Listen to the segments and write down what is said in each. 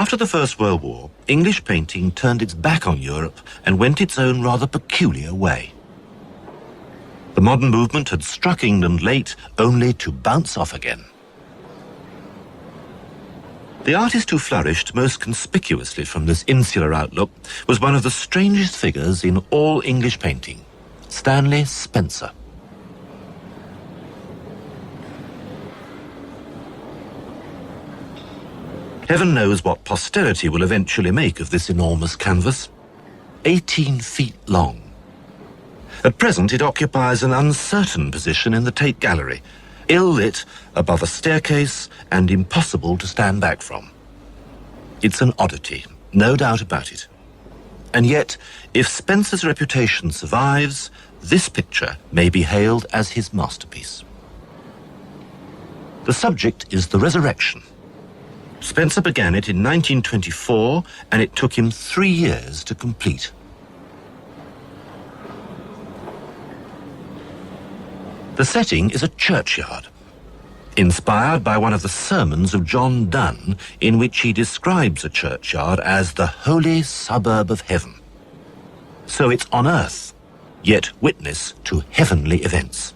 After the First World War, English painting turned its back on Europe and went its own rather peculiar way. The modern movement had struck England late, only to bounce off again. The artist who flourished most conspicuously from this insular outlook was one of the strangest figures in all English painting, Stanley Spencer. Heaven knows what posterity will eventually make of this enormous canvas. 18 feet long. At present, it occupies an uncertain position in the Tate Gallery, ill-lit, above a staircase, and impossible to stand back from. It's an oddity, no doubt about it. And yet, if Spencer's reputation survives, this picture may be hailed as his masterpiece. The subject is the resurrection. Spencer began it in 1924, and it took him 3 years to complete. The setting is a churchyard, inspired by one of the sermons of John Donne, in which he describes a churchyard as the holy suburb of heaven. So it's on earth, yet witness to heavenly events.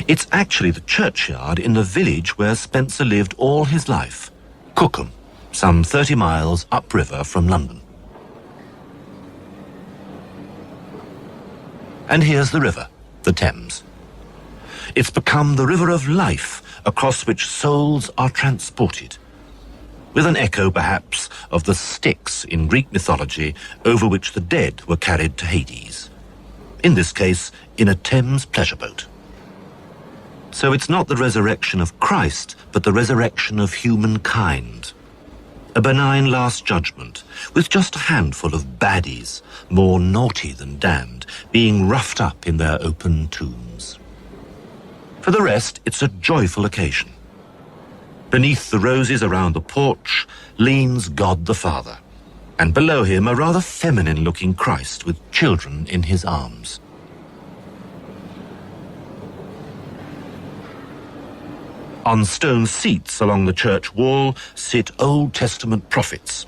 It's actually the churchyard in the village where Spencer lived all his life, Cookham, some 30 miles upriver from London. And here's the river, the Thames. It's become the river of life across which souls are transported, with an echo, perhaps, of the Styx in Greek mythology over which the dead were carried to Hades, in this case, in a Thames pleasure boat. So it's not the resurrection of Christ, but the resurrection of humankind. A benign last judgment, with just a handful of baddies, more naughty than damned, being roughed up in their open tombs. For the rest, it's a joyful occasion. Beneath the roses around the porch leans God the Father, and below him a rather feminine-looking Christ with children in his arms. On stone seats along the church wall sit Old Testament prophets,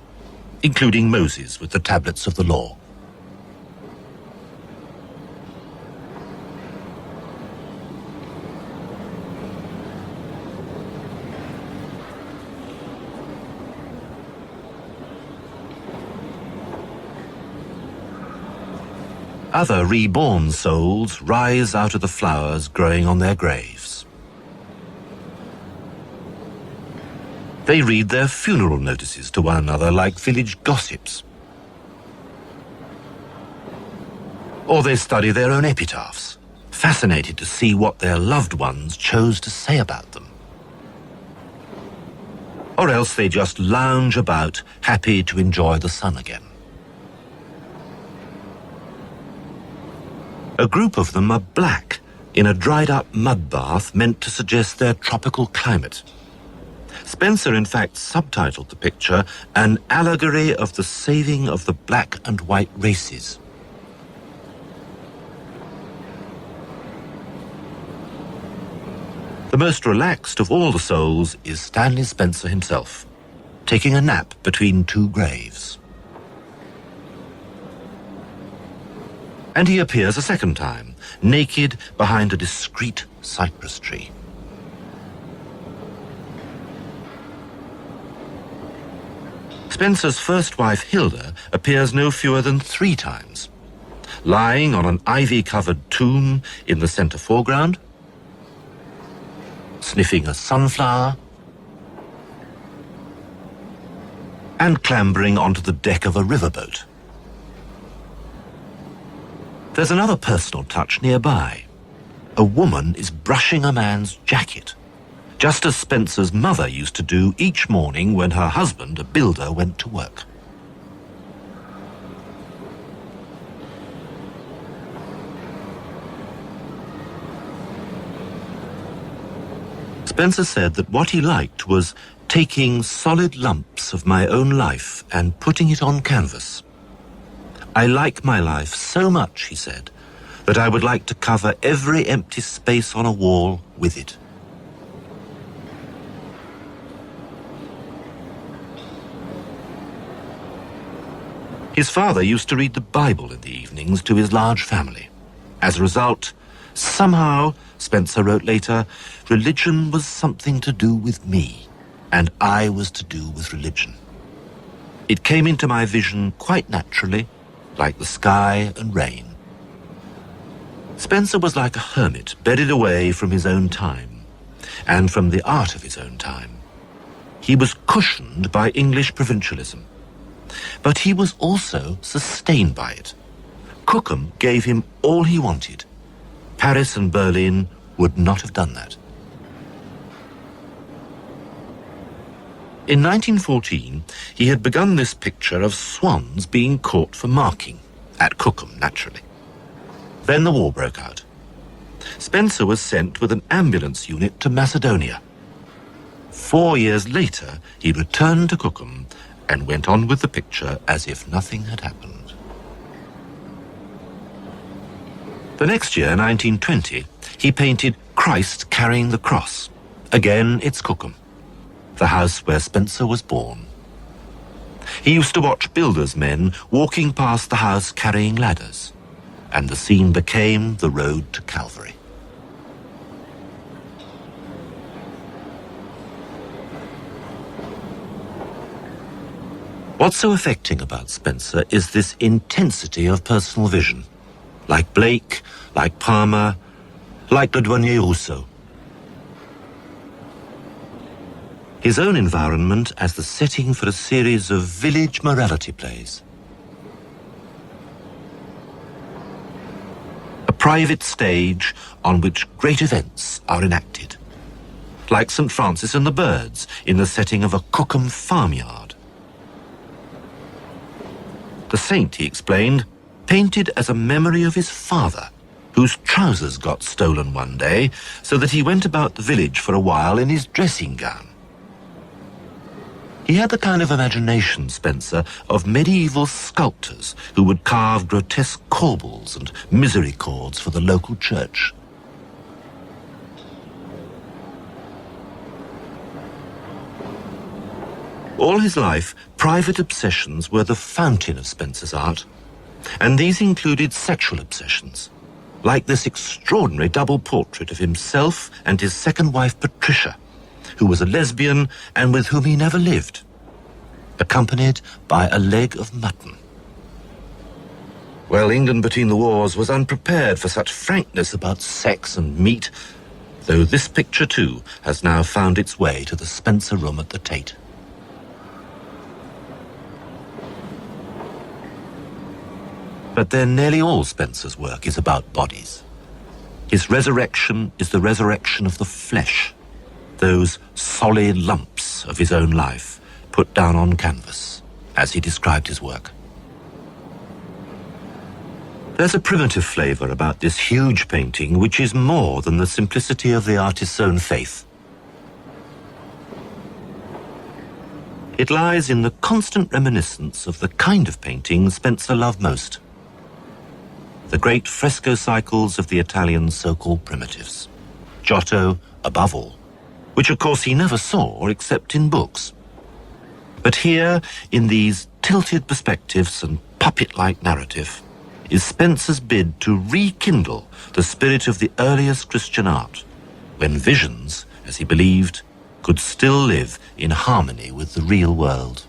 including Moses with the tablets of the law. Other reborn souls rise out of the flowers growing on their graves. They read their funeral notices to one another like village gossips. Or they study their own epitaphs, fascinated to see what their loved ones chose to say about them. Or else they just lounge about, happy to enjoy the sun again. A group of them are black, in a dried-up mud bath meant to suggest their tropical climate. Spencer, in fact, subtitled the picture, An Allegory of the Saving of the Black and White Races. The most relaxed of all the souls is Stanley Spencer himself, taking a nap between two graves. And he appears a second time, naked behind a discreet cypress tree. Spencer's first wife, Hilda, appears no fewer than 3 times, lying on an ivy-covered tomb in the center foreground, sniffing a sunflower, and clambering onto the deck of a riverboat. There's another personal touch nearby. A woman is brushing a man's jacket, just as Spencer's mother used to do each morning when her husband, a builder, went to work. Spencer said that what he liked was taking solid lumps of my own life and putting it on canvas. I like my life so much, he said, that I would like to cover every empty space on a wall with it. His father used to read the Bible in the evenings to his large family. As a result, somehow, Spencer wrote later, religion was something to do with me, and I was to do with religion. It came into my vision quite naturally, like the sky and rain. Spencer was like a hermit bedded away from his own time, and from the art of his own time. He was cushioned by English provincialism, but he was also sustained by it. Cookham gave him all he wanted. Paris and Berlin would not have done that. In 1914, he had begun this picture of swans being caught for marking, at Cookham, naturally. Then the war broke out. Spencer was sent with an ambulance unit to Macedonia. 4 years later, he returned to Cookham and went on with the picture as if nothing had happened. The next year, 1920, he painted Christ carrying the cross. Again, it's Cookham, the house where Spencer was born. He used to watch builders' men walking past the house carrying ladders, and the scene became the road to Calvary. What's so affecting about Spencer is this intensity of personal vision, like Blake, like Palmer, like Le Douanier Rousseau. His own environment as the setting for a series of village morality plays. A private stage on which great events are enacted, like St. Francis and the Birds in the setting of a Cookham farmyard. The saint, he explained, painted as a memory of his father, whose trousers got stolen one day, so that he went about the village for a while in his dressing gown. He had the kind of imagination, Spencer, of medieval sculptors who would carve grotesque corbels and misericords for the local church. All his life, private obsessions were the fountain of Spencer's art, and these included sexual obsessions, like this extraordinary double portrait of himself and his second wife, Patricia, who was a lesbian and with whom he never lived, accompanied by a leg of mutton. Well, England between the wars was unprepared for such frankness about sex and meat, though this picture too has now found its way to the Spencer room at the Tate. But then nearly all Spencer's work is about bodies. His resurrection is the resurrection of the flesh, those solid lumps of his own life put down on canvas, as he described his work. There's a primitive flavour about this huge painting which is more than the simplicity of the artist's own faith. It lies in the constant reminiscence of the kind of painting Spencer loved most, the great fresco cycles of the Italian so-called primitives, Giotto above all, which of course he never saw except in books. But here, in these tilted perspectives and puppet-like narrative, is Spencer's bid to rekindle the spirit of the earliest Christian art, when visions, as he believed, could still live in harmony with the real world.